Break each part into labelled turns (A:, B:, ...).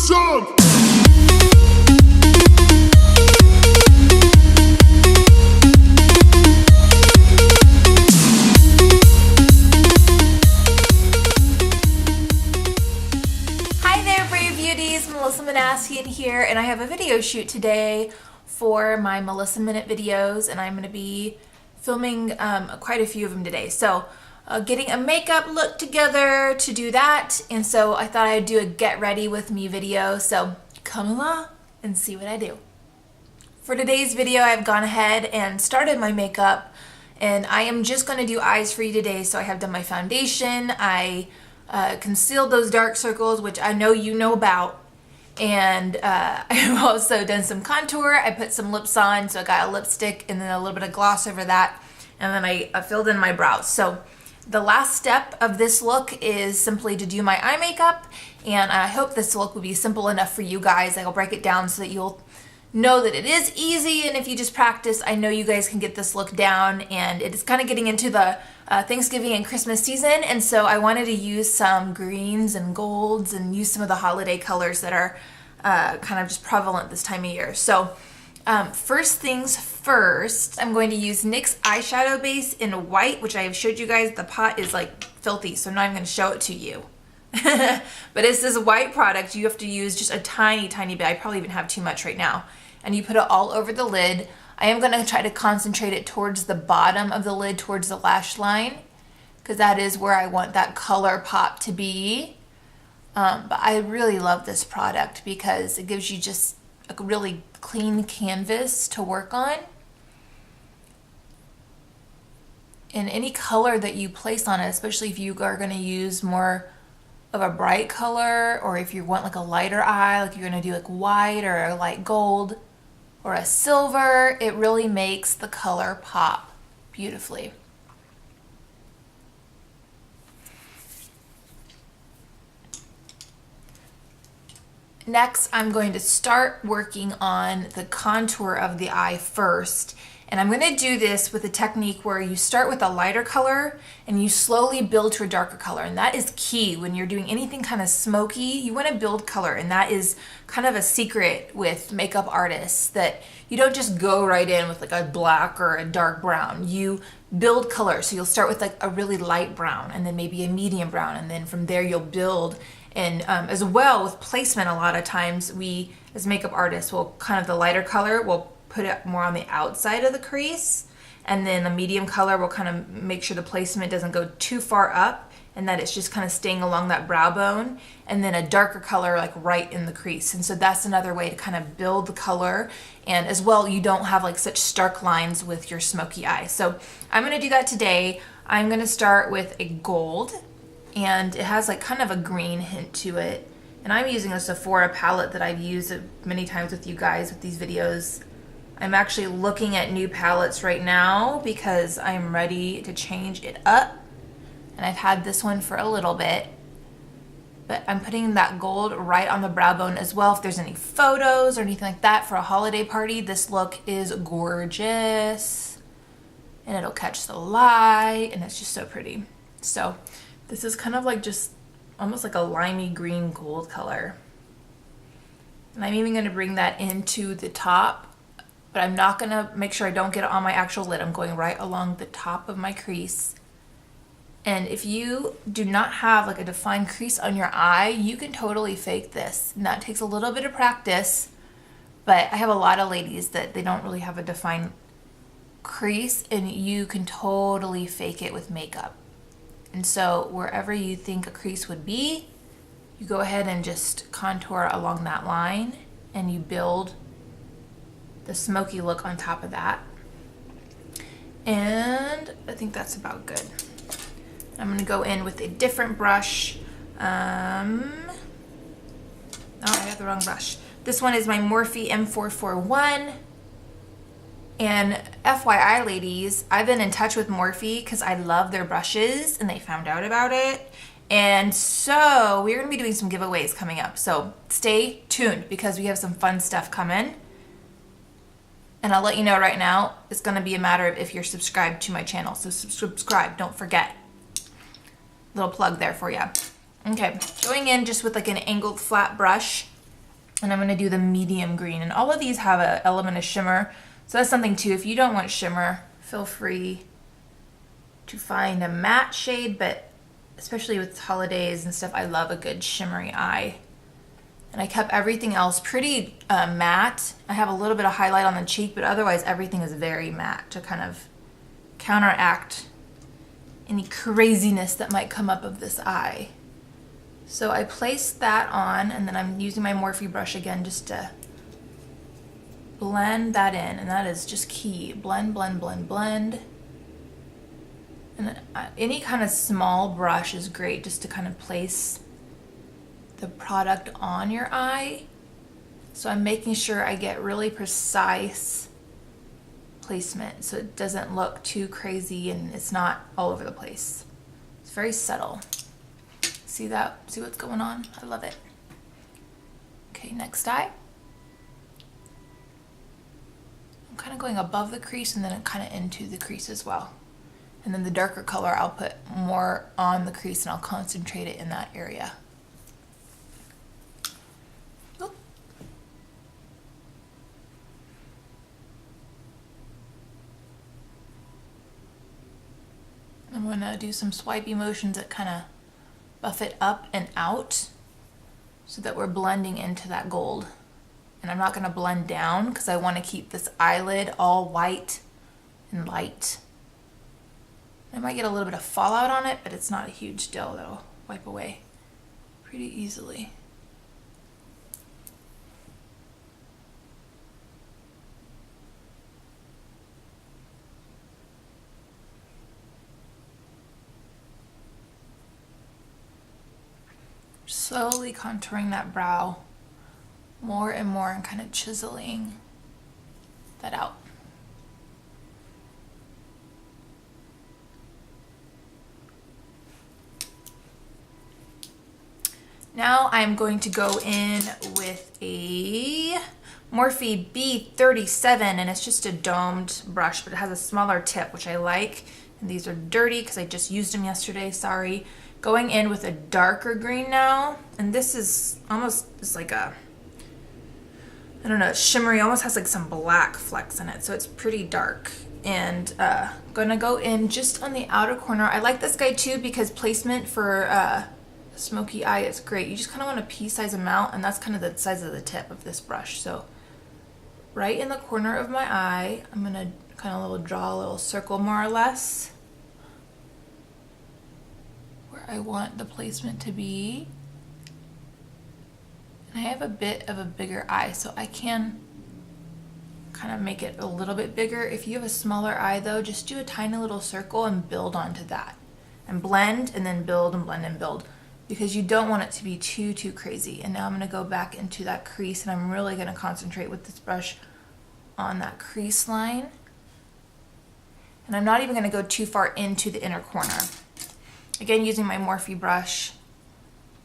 A: Attention!
B: Minassian here, and I have a video shoot today for my Melissa Minute videos, and I'm going to be filming quite a few of them today. So getting a makeup look together to do that, and so I thought I'd do a get ready with me video, so come along and see what I do. For today's video, I've gone ahead and started my makeup, and I am just going to do eyes for you today. So I have done my foundation, I concealed those dark circles, which I know you know about. And I've also done some contour. I put some lips on, so I got a lipstick and then a little bit of gloss over that, and then I filled in my brows. So the last step of this look is simply to do my eye makeup, and I hope this look will be simple enough for you guys. I'll break it down so that you'll know that it is easy, and if you just practice, I know you guys can get this look down. And it is kind of getting into the Thanksgiving and Christmas season, and so I wanted to use some greens and golds and use some of the holiday colors that are kind of just prevalent this time of year. So first things first, I'm going to use NYX eyeshadow base in white, which I have showed you guys. The pot is like filthy, so now I'm going to show it to you. But it's this white product. You have to use just a tiny bit. I probably even have too much right now. And you put it all over the lid. I am going to try to concentrate it towards the bottom of the lid, towards the lash line, because that is where I want that color pop to be. But I really love this product because it gives you just a really clean canvas to work on. And any color that you place on it, especially if you are going to use more of a bright color, or if you want like a lighter eye, like you're going to do like white or a light gold or a silver, it really makes the color pop beautifully. Next, I'm going to start working on the contour of the eye first. And I'm going to do this with a technique where you start with a lighter color and you slowly build to a darker color. And that is key when you're doing anything kind of smoky. You want to build color, and that is kind of a secret with makeup artists, that you don't just go right in with like a black or a dark brown. You build color. So you'll start with like a really light brown, and then maybe a medium brown, and then from there you'll build. And as well with placement, a lot of times we as makeup artists will kind of the lighter color, we'll put it more on the outside of the crease, and then the medium color will kind of make sure the placement doesn't go too far up and that it's just kind of staying along that brow bone, and then a darker color like right in the crease. And so that's another way to kind of build the color, and as well you don't have like such stark lines with your smoky eye. So I'm going to do that today. I'm going to start with a gold, and it has like kind of a green hint to it, and I'm using a Sephora palette that I've used many times with you guys with these videos. I'm actually looking at new palettes right now because I'm ready to change it up, and I've had this one for a little bit, but I'm putting that gold right on the brow bone as well. If there's any photos or anything like that for a holiday party, this look is gorgeous, and it'll catch the light, and it's just so pretty. So this is kind of like just almost like a limey green gold color, and I'm even going to bring that into the top. But I'm not going to make sure I don't get it on my actual lid. I'm going right along the top of my crease. And if you do not have like a defined crease on your eye, you can totally fake this. And that takes a little bit of practice. But I have a lot of ladies that they don't really have a defined crease, and you can totally fake it with makeup. And so wherever you think a crease would be, you go ahead and just contour along that line, and you build the smoky look on top of that. And I think that's about good. I'm going to go in with a different brush. Oh, I got the wrong brush. This one is my Morphe M441. And FYI, ladies, I've been in touch with Morphe because I love their brushes, and they found out about it. And so we're going to be doing some giveaways coming up. So stay tuned because we have some fun stuff coming. And I'll let you know right now, it's going to be a matter of if you're subscribed to my channel. So subscribe, don't forget. Little plug there for you. Okay, going in just with like an angled flat brush And I'm going to do the medium green. And all of these have an element of shimmer. So that's something too. If you don't want shimmer, feel free to find a matte shade, but especially with holidays and stuff, I love a good shimmery eye. And I kept everything else pretty matte. I have a little bit of highlight on the cheek, but otherwise everything is very matte to kind of counteract any craziness that might come up of this eye. So I placed that on, and then I'm using my Morphe brush again just to blend that in, and that is just key. Blend, blend, blend, blend. And any kind of small brush is great just to kind of place the product on your eye. So I'm making sure I get really precise placement so it doesn't look too crazy and it's not all over the place. It's very subtle. See that? See what's going on? I love it. Okay, next eye. I'm kind of going above the crease and then kind of into the crease as well. And then the darker color I'll put more on the crease and I'll concentrate it in that area. Oop. I'm going to do some swipey motions that kind of buff it up and out so that we're blending into that gold. And I'm not going to blend down because I want to keep this eyelid all white and light. I might get a little bit of fallout on it, but it's not a huge deal. That'll wipe away pretty easily. Slowly contouring that brow more and more and kind of chiseling that out. Now I'm going to go in with a Morphe B37, and it's just a domed brush, but it has a smaller tip, which I like. And these are dirty because I just used them yesterday, sorry. Going in with a darker green now, and this is almost it's like a, I don't know, it's shimmery, almost has like some black flecks in it, so it's pretty dark. And gonna go in just on the outer corner. I like this guy too because placement for smoky eye is great. You just kind of want a pea-size amount, and that's kind of the size of the tip of this brush. So right in the corner of my eye, I'm gonna kind of draw a little circle more or less where I want the placement to be. And I have a bit of a bigger eye, so I can kind of make it a little bit bigger. If you have a smaller eye though, just do a tiny little circle and build onto that. And blend and then build and blend and build, because you don't want it to be too crazy. And now I'm gonna go back into that crease, and I'm really gonna concentrate with this brush on that crease line. And I'm not even gonna go too far into the inner corner. Again, using my Morphe brush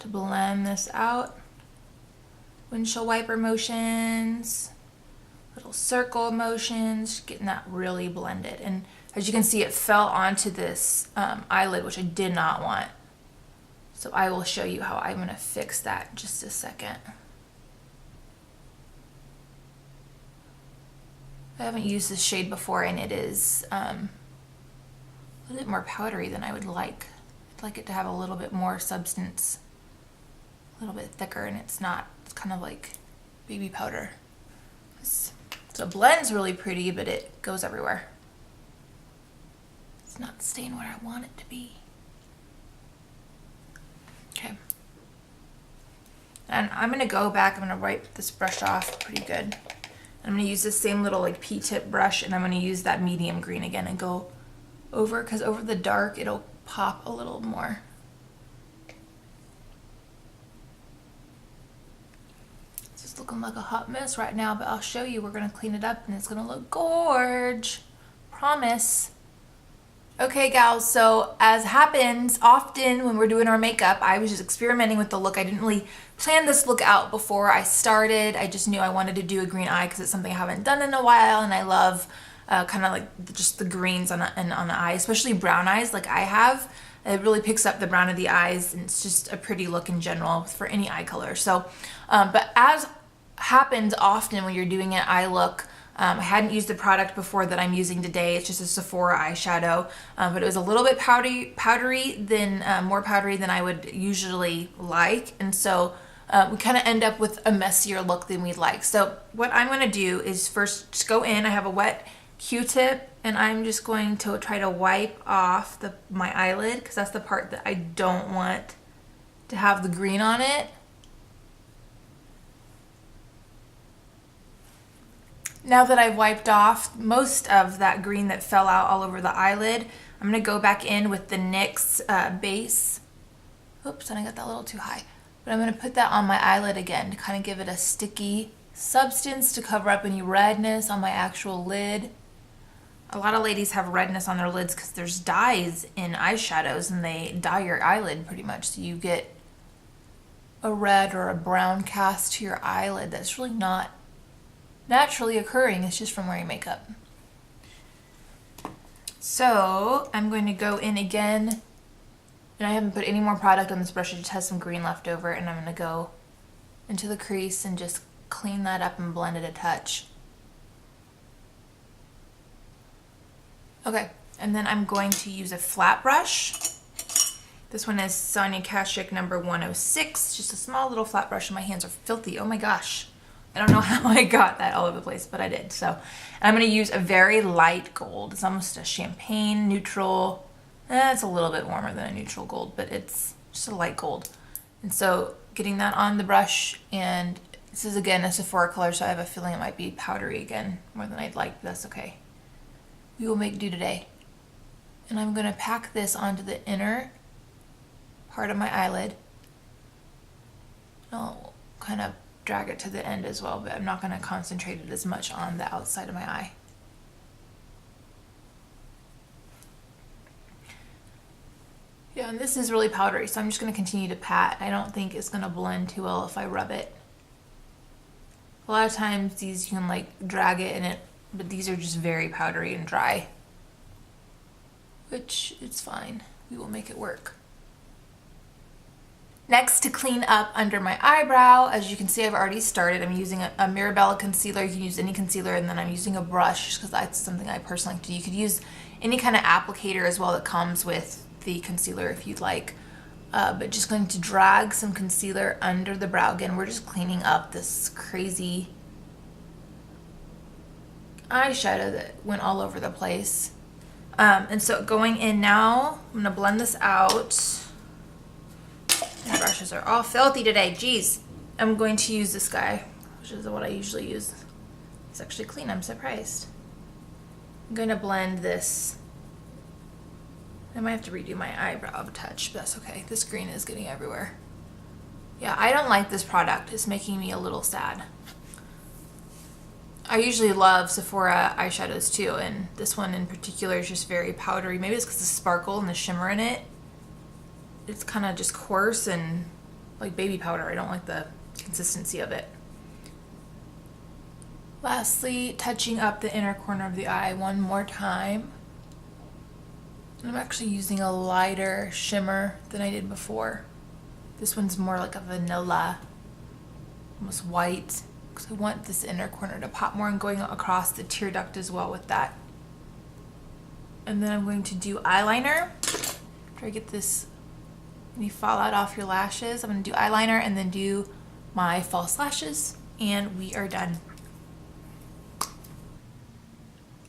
B: to blend this out. Windshield wiper motions, little circle motions, getting that really blended. And as you can see, it fell onto this eyelid, which I did not want. So I will show you how I'm gonna fix that in just a second. I haven't used this shade before, and it is a little bit more powdery than I would like. I'd like it to have a little bit more substance, a little bit thicker, and it's not. It's kind of like baby powder. So it blends really pretty, but it goes everywhere. It's not staying where I want it to be. Okay. And I'm gonna go back, I'm gonna wipe this brush off pretty good. I'm gonna use the same little like P-tip brush, and I'm gonna use that medium green again and go over, because over the dark it'll pop a little more. It's just looking like a hot mess right now, but I'll show you. We're gonna clean it up and it's gonna look gorge. Promise. Okay gals, so as happens often when we're doing our makeup, I was just experimenting with the look. I didn't really plan this look out before I started. I just knew I wanted to do a green eye because it's something I haven't done in a while, and I love kind of like just the greens on the eye, especially brown eyes like I have. It really picks up the brown of the eyes, and it's just a pretty look in general for any eye color. So, but as happens often when you're doing an eye look. I hadn't used the product before that I'm using today. It's just a Sephora eyeshadow, but it was a little bit powdery than more powdery than I would usually like, and so we kind of end up with a messier look than we'd like. So what I'm going to do is first just go in. I have a wet Q-tip, and I'm just going to try to wipe off my eyelid, because that's the part that I don't want to have the green on it. Now that I've wiped off most of that green that fell out all over the eyelid, I'm going to go back in with the NYX base. Oops, and I got that a little too high. But I'm going to put that on my eyelid again to kind of give it a sticky substance to cover up any redness on my actual lid. A lot of ladies have redness on their lids because there's dyes in eyeshadows, and they dye your eyelid pretty much, so you get a red or a brown cast to your eyelid that's really not naturally occurring. It's just from wearing makeup. So I'm going to go in again, and I haven't put any more product on this brush. It just has some green left over, and I'm going to go into the crease and just clean that up and blend it a touch. Okay, and then I'm going to use a flat brush. This one is Sonia Kashuk number 106, just a small little flat brush, and my hands are filthy. Oh my gosh. I don't know how I got that all over the place, but I did. So I'm going to use a very light gold. It's almost a champagne neutral. It's a little bit warmer than a neutral gold, but it's just a light gold. And so getting that on the brush, and this is again a Sephora color, so I have a feeling it might be powdery again, more than I'd like, but that's okay. We will make do today. And I'm going to pack this onto the inner part of my eyelid. I'll kind of drag it to the end as well, but I'm not going to concentrate it as much on the outside of my eye. Yeah, and this is really powdery, so I'm just going to continue to pat. I don't think it's going to blend too well if I rub it. A lot of times these you can like drag it in it, but these are just very powdery and dry, which it's fine. We will make it work. Next, to clean up under my eyebrow, as you can see, I've already started. I'm using a Mirabella concealer. You can use any concealer, and then I'm using a brush because that's something I personally like to do. You could use any kind of applicator as well that comes with the concealer if you'd like. But just going to drag some concealer under the brow. Again, we're just cleaning up this crazy eyeshadow that went all over the place. And so going in now, I'm going to blend this out. My brushes are all filthy today, jeez. I'm going to use this guy, which is what I usually use. It's actually clean, I'm surprised. I'm going to blend this. I might have to redo my eyebrow touch, but that's okay. This green is getting everywhere. Yeah, I don't like this product. It's making me a little sad. I usually love Sephora eyeshadows too, and this one in particular is just very powdery. Maybe it's because of the sparkle and the shimmer in it. It's kind of just coarse and like baby powder. I don't like the consistency of it. Lastly, touching up the inner corner of the eye one more time. I'm actually using a lighter shimmer than I did before. This one's more like a vanilla, almost white, because I want this inner corner to pop more, and going across the tear duct as well with that. And then I'm going to do eyeliner. Try to get this any fallout off your lashes. I'm going to do eyeliner and then do my false lashes, and we are done.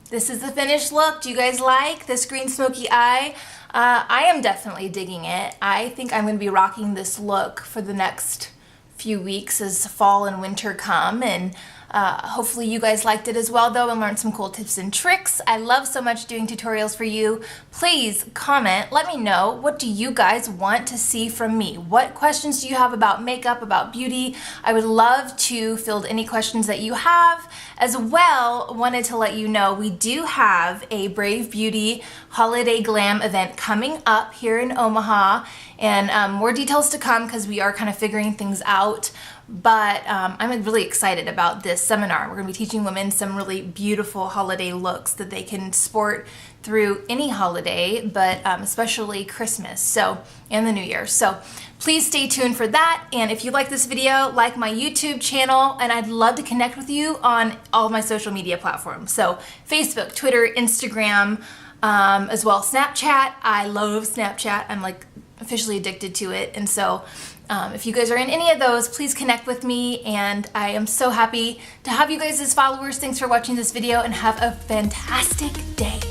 B: This is the finished look. Do you guys like this green smoky eye? I am definitely digging it. I think I'm going to be rocking this look for the next few weeks as fall and winter come, and hopefully you guys liked it as well though and learned some cool tips and tricks. I love so much doing tutorials for you. Please comment, let me know, what do you guys want to see from me? What questions do you have about makeup, about beauty? I would love to field any questions that you have. As well, wanted to let you know we do have a Brave Beauty Holiday Glam event coming up here in Omaha, and more details to come because we are kind of figuring things out. but I'm really excited about this seminar. We're going to be teaching women some really beautiful holiday looks that they can sport through any holiday, but especially Christmas and the New Year. So please stay tuned for that. And if you like this video, like my YouTube channel, and I'd love to connect with you on all of my social media platforms. So Facebook, Twitter, Instagram, as well as Snapchat. I love Snapchat. I'm like officially addicted to it. And so if you guys are in any of those, please connect with me, and I am so happy to have you guys as followers. Thanks for watching this video, and have a fantastic day.